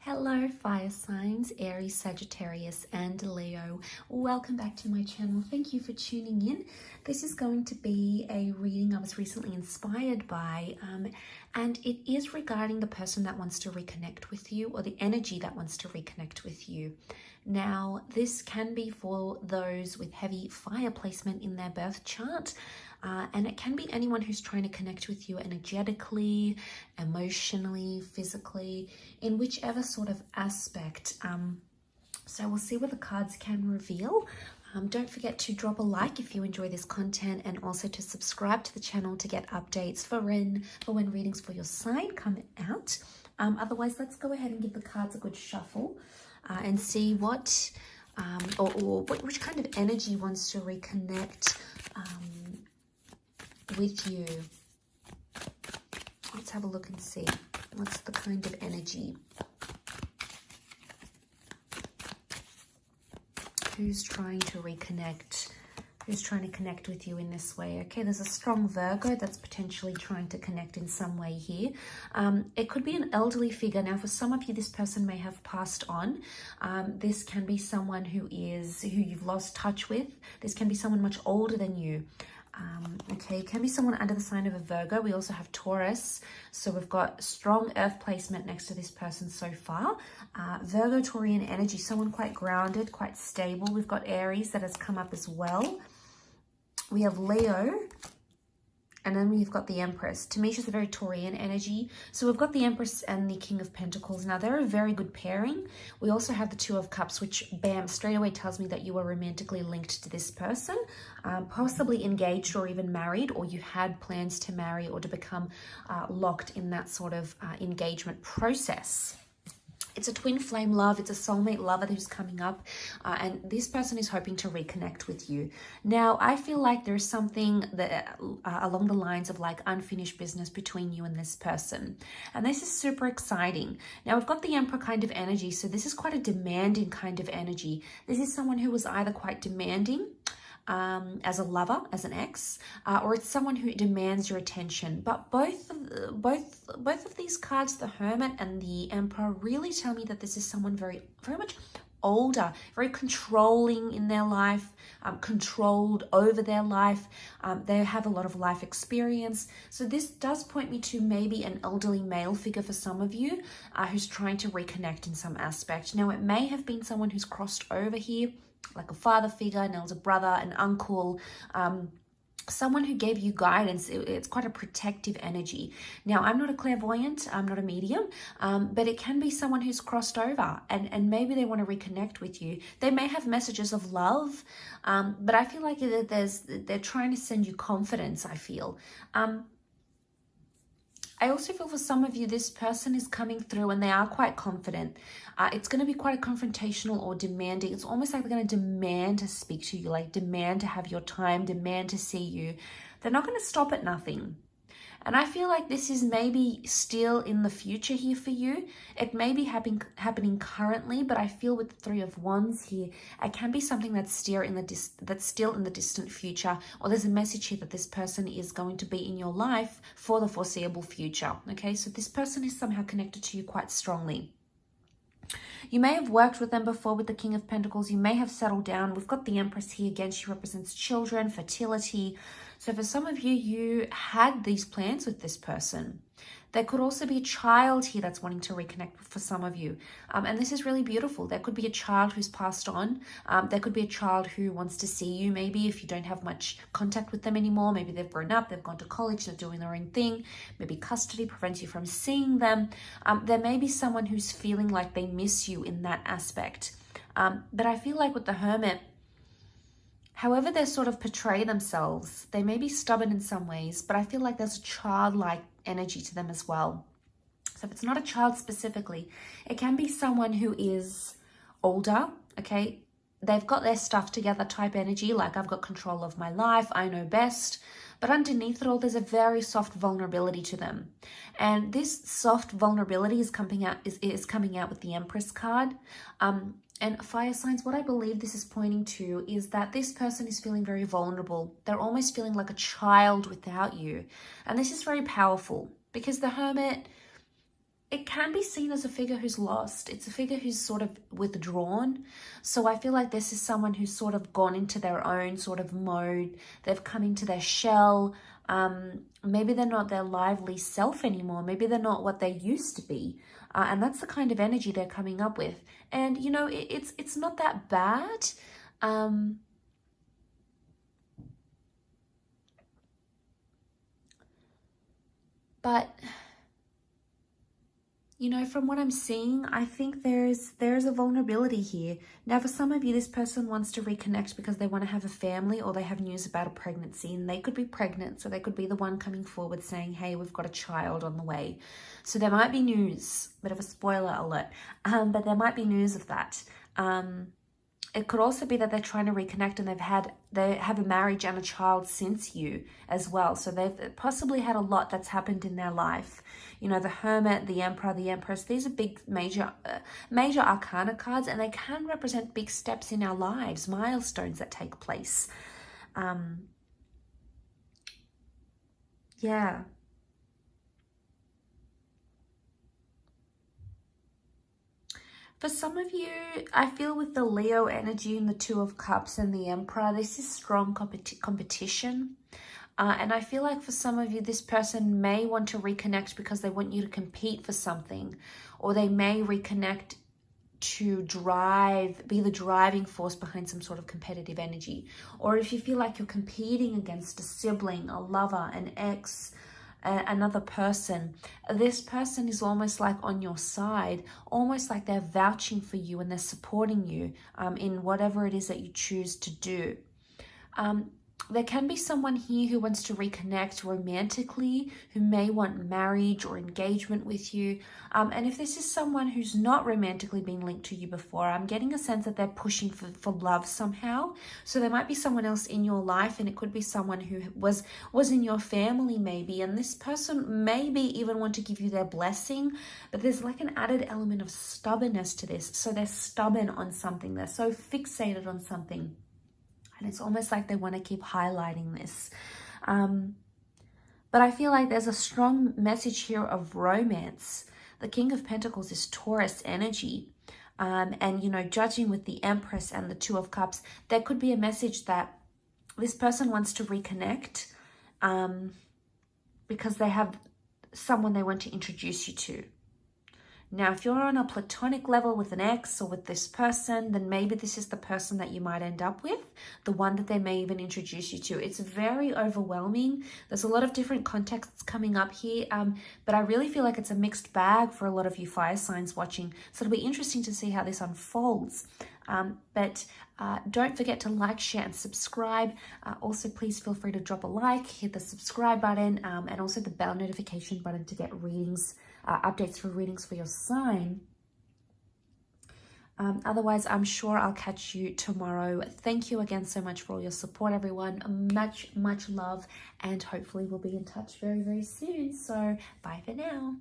Hello fire signs, Aries, Sagittarius and Leo. Welcome back to my channel. Thank you for tuning in. This is going to be a reading I was recently inspired by and it is regarding the person that wants to reconnect with you, or the energy that wants to reconnect with you. Now, this can be for those with heavy fire placement in their birth chart. And it can be anyone who's trying to connect with you energetically, emotionally, physically, in whichever sort of aspect. So we'll see what the cards can reveal. Don't forget to drop a like if you enjoy this content, and also to subscribe to the channel to get updates for when readings for your sign come out. Otherwise, let's go ahead and give the cards a good shuffle and see what, which kind of energy wants to reconnect with you. Let's have a look and see what's the kind of energy. Who's trying to reconnect? Who's trying to connect with you in this way? Okay, there's a strong Virgo that's potentially trying to connect in some way here. It could be an elderly figure. Now, for some of you, this person may have passed on. This can be someone who you've lost touch with. This can be someone much older than you. Okay, it can be someone under the sign of a Virgo. We also have Taurus, so we've got strong earth placement next to this person so far. Virgo, Taurian energy, someone quite grounded, quite stable. We've got Aries that has come up as well. We have Leo, and then we've got the Empress. To me, she's a very Taurian energy. So we've got the Empress and the King of Pentacles. Now, they're a very good pairing. We also have the Two of Cups, which, bam, straight away tells me that you are romantically linked to this person, possibly engaged or even married, or you had plans to marry or to become locked in that sort of engagement process. It's a twin flame love. It's a soulmate lover who's coming up, and this person is hoping to reconnect with you. Now, I feel like there's something that along the lines of like unfinished business between you and this person, and this is super exciting. Now, we've got the Emperor kind of energy, so this is quite a demanding kind of energy. This is someone who was either quite demanding as a lover, as an ex, or it's someone who demands your attention. But both of these cards, the Hermit and the Emperor, really tell me that this is someone very much older, very controlling in their life, controlled over their life. They have a lot of life experience. So this does point me to maybe an elderly male figure for some of you who's trying to reconnect in some aspect. Now, it may have been someone who's crossed over here, like a father figure, an elder brother, an uncle, someone who gave you guidance. It's quite a protective energy. Now, I'm not a clairvoyant, I'm not a medium, but it can be someone who's crossed over and maybe they want to reconnect with you. They may have messages of love, but I feel like they're trying to send you confidence, I feel. I also feel for some of you, this person is coming through and they are quite confident. It's going to be quite a confrontational or demanding. It's almost like they're going to demand to speak to you, like demand to have your time, demand to see you. They're not going to stop at nothing. And I feel like this is maybe still in the future here for you. It may be happening currently, but I feel with the Three of Wands here, it can be something that's still in the distant future, or there's a message here that this person is going to be in your life for the foreseeable future. Okay, so this person is somehow connected to you quite strongly. You may have worked with them before with the King of Pentacles. You may have settled down. We've got the Empress here. Again, she represents children, fertility. So for some of you, you had these plans with this person. There could also be a child here that's wanting to reconnect for some of you. And this is really beautiful. There could be a child who's passed on. There could be a child who wants to see you, maybe if you don't have much contact with them anymore. Maybe they've grown up, they've gone to college, they're doing their own thing. Maybe custody prevents you from seeing them. There may be someone who's feeling like they miss you in that aspect. But I feel like with the Hermit, however they sort of portray themselves, they may be stubborn in some ways, but I feel like there's a childlike energy to them as well. So if it's not a child specifically, it can be someone who is older, okay? They've got their stuff together type energy, like I've got control of my life, I know best. But underneath it all, there's a very soft vulnerability to them. And this soft vulnerability is coming out with the Empress card. And fire signs, what I believe this is pointing to is that this person is feeling very vulnerable. They're almost feeling like a child without you. And this is very powerful because the Hermit, it can be seen as a figure who's lost. It's a figure who's sort of withdrawn. So I feel like this is someone who's sort of gone into their own sort of mode. They've come into their shell. Maybe they're not their lively self anymore. Maybe they're not what they used to be. And that's the kind of energy they're coming up with. And, you know, it's not that bad. But, you know, from what I'm seeing, I think there's a vulnerability here. Now, for some of you, this person wants to reconnect because they want to have a family, or they have news about a pregnancy, and they could be pregnant. So they could be the one coming forward saying, hey, we've got a child on the way. So there might be news, bit of a spoiler alert, but there might be news of that. It could also be that they're trying to reconnect, and they have a marriage and a child since you as well. So they've possibly had a lot that's happened in their life. You know, the Hermit, the Emperor, the Empress, these are big major arcana cards, and they can represent big steps in our lives, milestones that take place. Yeah. For some of you, I feel with the Leo energy and the Two of Cups and the Emperor, this is strong competition. And I feel like for some of you, this person may want to reconnect because they want you to compete for something, or they may reconnect to be the driving force behind some sort of competitive energy. Or if you feel like you're competing against a sibling, a lover, an ex, another person, this person is almost like on your side, almost like they're vouching for you and they're supporting you in whatever it is that you choose to do. There can be someone here who wants to reconnect romantically, who may want marriage or engagement with you. And if this is someone who's not romantically been linked to you before, I'm getting a sense that they're pushing for love somehow. So there might be someone else in your life, and it could be someone who was in your family maybe. And this person maybe even want to give you their blessing, but there's like an added element of stubbornness to this. So they're stubborn on something. They're so fixated on something. And it's almost like they want to keep highlighting this. But I feel like there's a strong message here of romance. The King of Pentacles is Taurus energy. And, you know, judging with the Empress and the Two of Cups, there could be a message that this person wants to reconnect because they have someone they want to introduce you to. Now, if you're on a platonic level with an ex or with this person, then maybe this is the person that you might end up with, the one that they may even introduce you to. It's very overwhelming. There's a lot of different contexts coming up here, but I really feel like it's a mixed bag for a lot of you fire signs watching. So it'll be interesting to see how this unfolds. But don't forget to like, share, and subscribe. Also, please feel free to drop a like, hit the subscribe button, and also the bell notification button to get readings, updates for readings for your sign. Otherwise, I'm sure I'll catch you tomorrow. Thank you again so much for all your support, everyone. Much love, and hopefully we'll be in touch very, very soon. So bye for now.